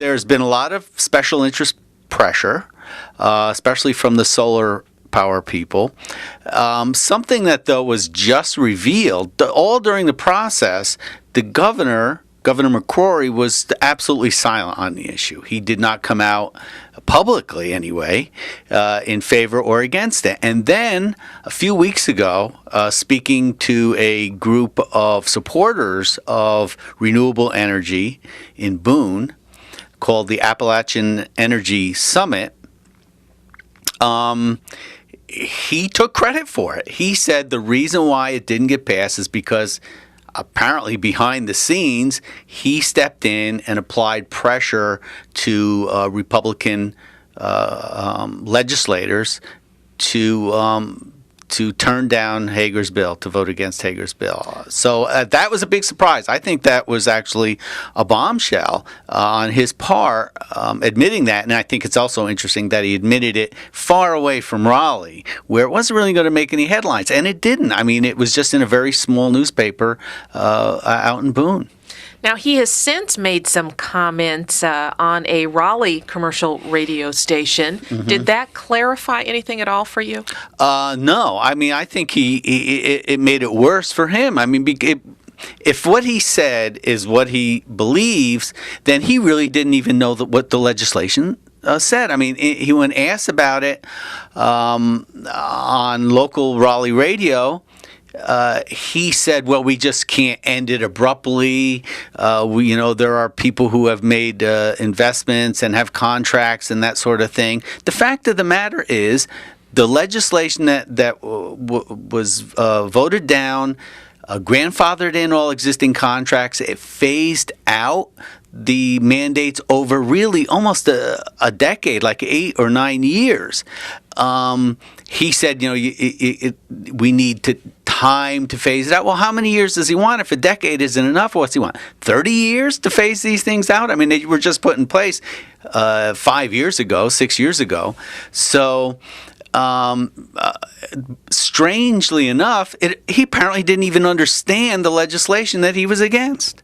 There's been a lot of special interest pressure, especially from the solar power people. Something that, though, was just revealed, all during the process, the Governor McCrory, was absolutely silent on the issue. He did not come out publicly, anyway, in favor or against it. And then, a few weeks ago, speaking to a group of supporters of renewable energy in Boone, called the Appalachian Energy Summit, he took credit for it. He said the reason why it didn't get passed is because apparently behind the scenes, he stepped in and applied pressure to Republican legislators to turn down Hager's bill, to vote against Hager's bill. So that was a big surprise. I think that was actually a bombshell on his part, admitting that. And I think it's also interesting that he admitted it far away from Raleigh, where it wasn't really going to make any headlines. And it didn't. I mean, it was just in a very small newspaper out in Boone. Now, he has since made some comments on a Raleigh commercial radio station. Mm-hmm. Did that clarify anything at all for you? No. I mean, I think it made it worse for him. I mean, if what he said is what he believes, then he really didn't even know what the legislation said. I mean, he when asked about it on local Raleigh radio, he said, well, we just can't end it abruptly. There are people who have made investments and have contracts and that sort of thing. The fact of the matter is the legislation that was voted down, grandfathered in all existing contracts. It phased out the mandates over really almost a decade, like 8 or 9 years. He said, we need time to phase it out. Well, how many years does he want? If a decade isn't enough, what's he want? 30 years to phase these things out? I mean, they were just put in place 5 years ago, 6 years ago. So strangely enough, he apparently didn't even understand the legislation that he was against.